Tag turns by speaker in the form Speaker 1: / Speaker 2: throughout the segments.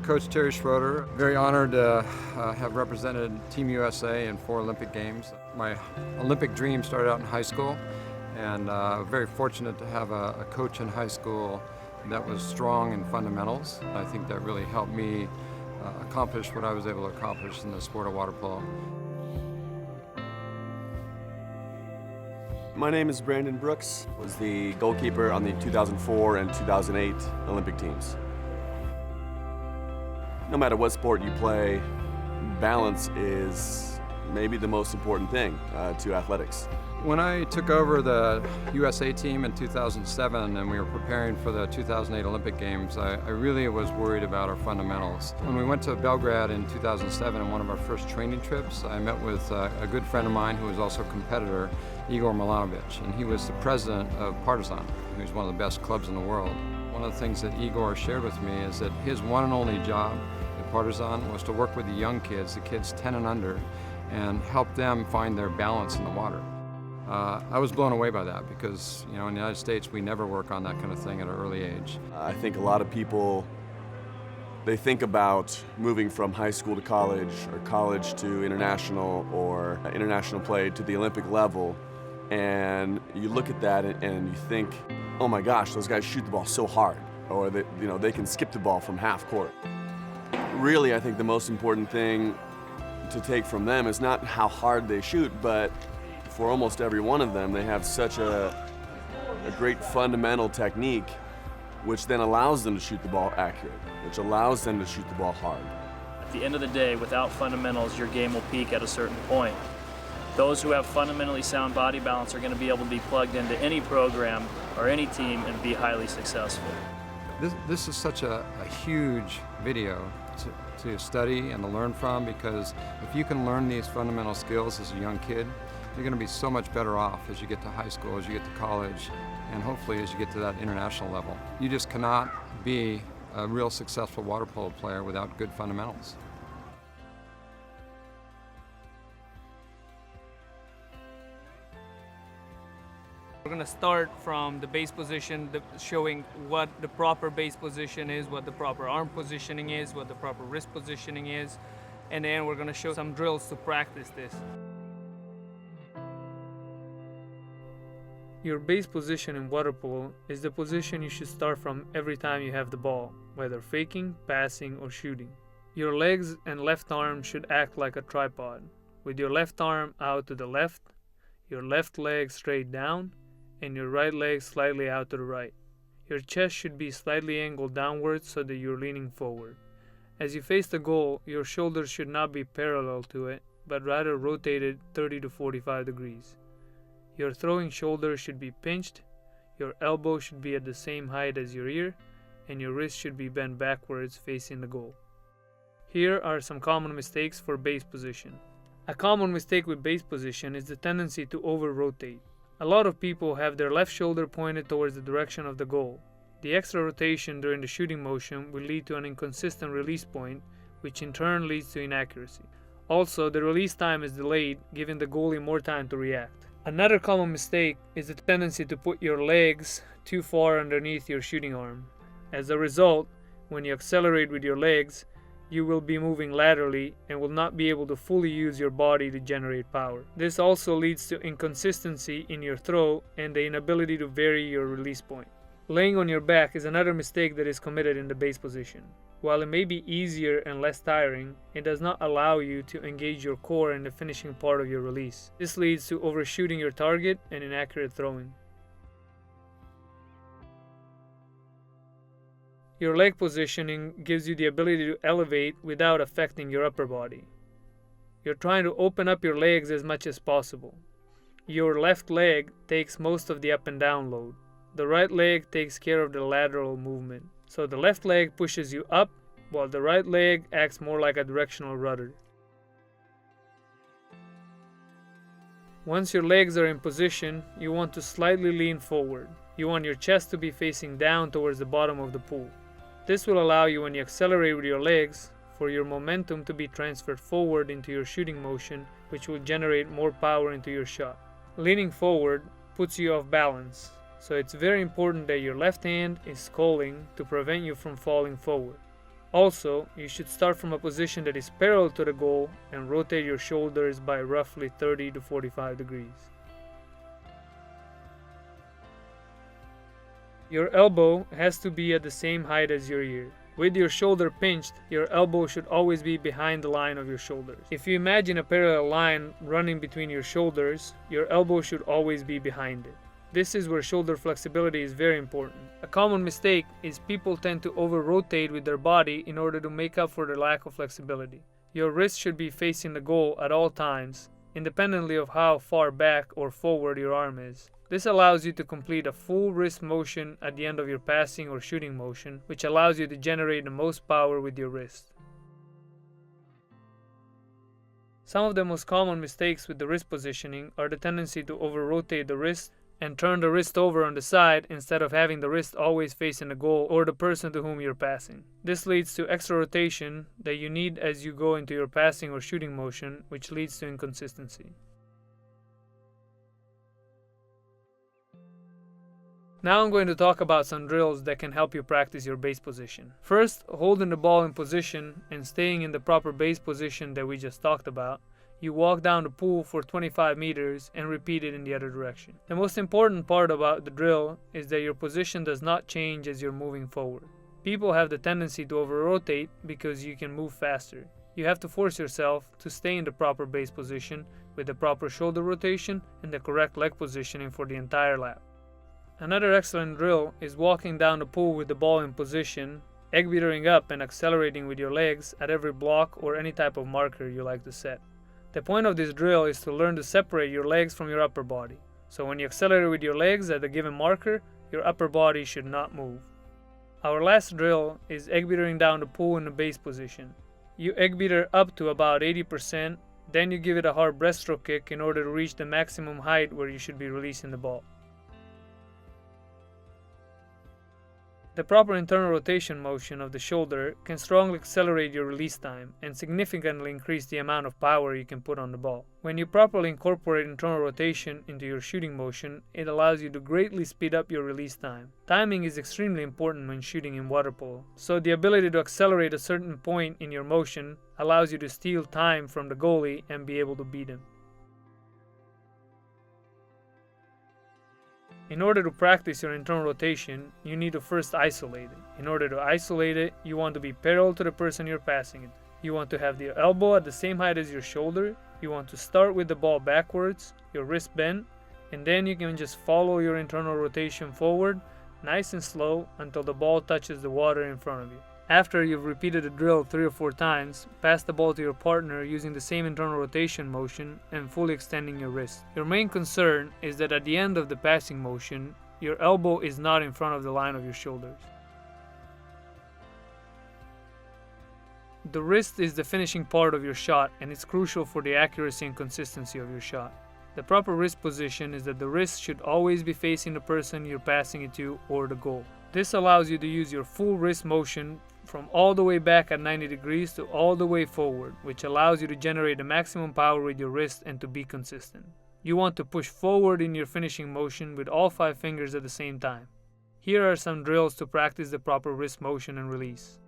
Speaker 1: Coach Terry Schroeder. Very honored to have represented Team USA in 4 Olympic Games. My Olympic dream started out in high school, and very fortunate to have a coach in high school that was strong in fundamentals. I think that really helped me accomplish what I was able to accomplish in the sport of water polo.
Speaker 2: My name is Brandon Brooks. I was the goalkeeper on the 2004 and 2008 Olympic teams. No matter what sport you play, balance is maybe the most important thing to athletics.
Speaker 1: When I took over the USA team in 2007 and we were preparing for the 2008 Olympic Games, I really was worried about our fundamentals. When we went to Belgrade in 2007 on one of our first training trips, I met with a good friend of mine who was also a competitor, Igor Milanovic, and he was the president of Partizan, who's one of the best clubs in the world. One of the things that Igor shared with me is that his one and only job at Partizan was to work with the young kids, the kids 10 and under, and help them find their balance in the water. I was blown away by that because, in the United States, we never work on that kind of thing at an early age.
Speaker 2: I think a lot of people, they think about moving from high school to college or college to international or international play to the Olympic level, and you look at that and you think, oh my gosh, those guys shoot the ball so hard, or they can skip the ball from half court. Really, I think the most important thing to take from them is not how hard they shoot, but for almost every one of them, they have such a great fundamental technique, which then allows them to shoot the ball accurate, which allows them to shoot the ball hard.
Speaker 3: At the end of the day, without fundamentals, your game will peak at a certain point. Those who have fundamentally sound body balance are going to be able to be plugged into any program or any team and be highly successful.
Speaker 1: This is such a huge video to study and to learn from, because if you can learn these fundamental skills as a young kid, you're going to be so much better off as you get to high school, as you get to college, and hopefully as you get to that international level. You just cannot be a real successful water polo player without good fundamentals.
Speaker 4: We're going to start from the base position, showing what the proper base position is, what the proper arm positioning is, what the proper wrist positioning is, and then we're going to show some drills to practice this. Your base position in water polo is the position you should start from every time you have the ball, whether faking, passing, or shooting. Your legs and left arm should act like a tripod, with your left arm out to the left, your left leg straight down, and your right leg slightly out to the right. Your chest should be slightly angled downwards so that you're leaning forward. As you face the goal, your shoulders should not be parallel to it, but rather rotated 30 to 45 degrees. Your throwing shoulder should be pinched, your elbow should be at the same height as your ear, and your wrist should be bent backwards facing the goal. Here are some common mistakes for base position. A common mistake with base position is the tendency to over-rotate. A lot of people have their left shoulder pointed towards the direction of the goal. The extra rotation during the shooting motion will lead to an inconsistent release point, which in turn leads to inaccuracy. Also, the release time is delayed, giving the goalie more time to react. Another common mistake is the tendency to put your legs too far underneath your shooting arm. As a result, when you accelerate with your legs, you will be moving laterally and will not be able to fully use your body to generate power. This also leads to inconsistency in your throw and the inability to vary your release point. Laying on your back is another mistake that is committed in the base position. While it may be easier and less tiring, it does not allow you to engage your core in the finishing part of your release. This leads to overshooting your target and inaccurate throwing. Your leg positioning gives you the ability to elevate without affecting your upper body. You're trying to open up your legs as much as possible. Your left leg takes most of the up and down load. The right leg takes care of the lateral movement. So the left leg pushes you up, while the right leg acts more like a directional rudder. Once your legs are in position, you want to slightly lean forward. You want your chest to be facing down towards the bottom of the pool. This will allow you, when you accelerate with your legs, for your momentum to be transferred forward into your shooting motion, which will generate more power into your shot. Leaning forward puts you off balance, so it's very important that your left hand is sculling to prevent you from falling forward. Also, you should start from a position that is parallel to the goal and rotate your shoulders by roughly 30 to 45 degrees. Your elbow has to be at the same height as your ear. With your shoulder pinched, your elbow should always be behind the line of your shoulders. If you imagine a parallel line running between your shoulders, your elbow should always be behind it. This is where shoulder flexibility is very important. A common mistake is people tend to over-rotate with their body in order to make up for the lack of flexibility. Your wrist should be facing the goal at all times, independently of how far back or forward your arm is. This allows you to complete a full wrist motion at the end of your passing or shooting motion, which allows you to generate the most power with your wrist. Some of the most common mistakes with the wrist positioning are the tendency to over-rotate the wrist and turn the wrist over on the side instead of having the wrist always facing the goal or the person to whom you're passing. This leads to extra rotation that you need as you go into your passing or shooting motion, which leads to inconsistency. Now I'm going to talk about some drills that can help you practice your base position. First, holding the ball in position and staying in the proper base position that we just talked about, you walk down the pool for 25 meters and repeat it in the other direction. The most important part about the drill is that your position does not change as you're moving forward. People have the tendency to over-rotate because you can move faster. You have to force yourself to stay in the proper base position with the proper shoulder rotation and the correct leg positioning for the entire lap. Another excellent drill is walking down the pool with the ball in position, egg beatering up and accelerating with your legs at every block or any type of marker you like to set. The point of this drill is to learn to separate your legs from your upper body. So when you accelerate with your legs at a given marker, your upper body should not move. Our last drill is egg beatering down the pool in the base position. You egg beater up to about 80%, then you give it a hard breaststroke kick in order to reach the maximum height where you should be releasing the ball. The proper internal rotation motion of the shoulder can strongly accelerate your release time and significantly increase the amount of power you can put on the ball. When you properly incorporate internal rotation into your shooting motion, it allows you to greatly speed up your release time. Timing is extremely important when shooting in water polo, so the ability to accelerate a certain point in your motion allows you to steal time from the goalie and be able to beat him. In order to practice your internal rotation, you need to first isolate it. In order to isolate it, you want to be parallel to the person you're passing it. You want to have the elbow at the same height as your shoulder. You want to start with the ball backwards, your wrist bent, and then you can just follow your internal rotation forward, nice and slow, until the ball touches the water in front of you. After you've repeated the drill 3 or 4 times, pass the ball to your partner using the same internal rotation motion and fully extending your wrist. Your main concern is that at the end of the passing motion, your elbow is not in front of the line of your shoulders. The wrist is the finishing part of your shot and it's crucial for the accuracy and consistency of your shot. The proper wrist position is that the wrist should always be facing the person you're passing it to or the goal. This allows you to use your full wrist motion from all the way back at 90 degrees to all the way forward, which allows you to generate the maximum power with your wrist and to be consistent. You want to push forward in your finishing motion with all 5 fingers at the same time. Here are some drills to practice the proper wrist motion and release.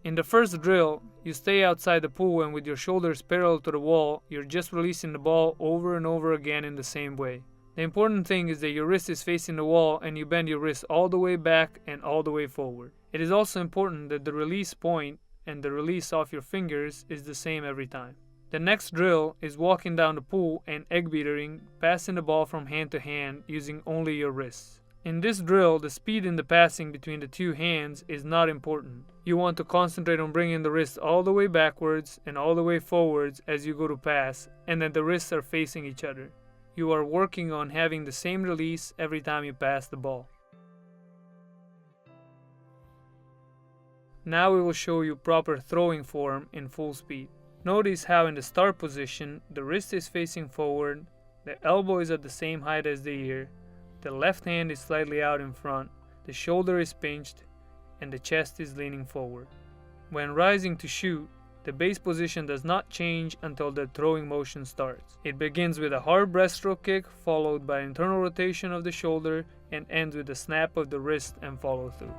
Speaker 4: In the first drill, you stay outside the pool and with your shoulders parallel to the wall, you're just releasing the ball over and over again in the same way. The important thing is that your wrist is facing the wall and you bend your wrist all the way back and all the way forward. It is also important that the release point and the release off your fingers is the same every time. The next drill is walking down the pool and egg beatering, passing the ball from hand to hand using only your wrists. In this drill, the speed in the passing between the 2 hands is not important. You want to concentrate on bringing the wrist all the way backwards and all the way forwards as you go to pass, and that the wrists are facing each other. You are working on having the same release every time you pass the ball. Now we will show you proper throwing form in full speed. Notice how in the start position, the wrist is facing forward, the elbow is at the same height as the ear, the left hand is slightly out in front, the shoulder is pinched, and the chest is leaning forward. When rising to shoot, the base position does not change until the throwing motion starts. It begins with a hard breaststroke kick followed by internal rotation of the shoulder and ends with a snap of the wrist and follow through.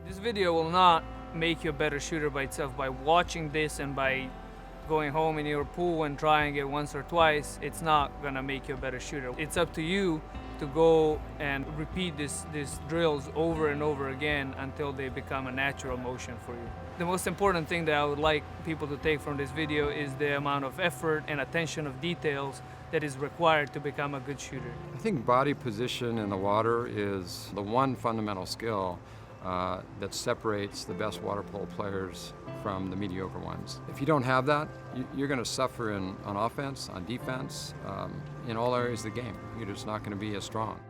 Speaker 4: This video will not make you a better shooter by itself. By watching this and by going home in your pool and trying it once or twice, it's not gonna make you a better shooter. It's up to you to go and repeat these drills over and over again until they become a natural motion for you. The most important thing that I would like people to take from this video is the amount of effort and attention of details that is required to become a good shooter.
Speaker 1: I think body position in the water is the one fundamental skill that separates the best water polo players from the mediocre ones. If you don't have that, you're going to suffer on offense, on defense, in all areas of the game. You're just not going to be as strong.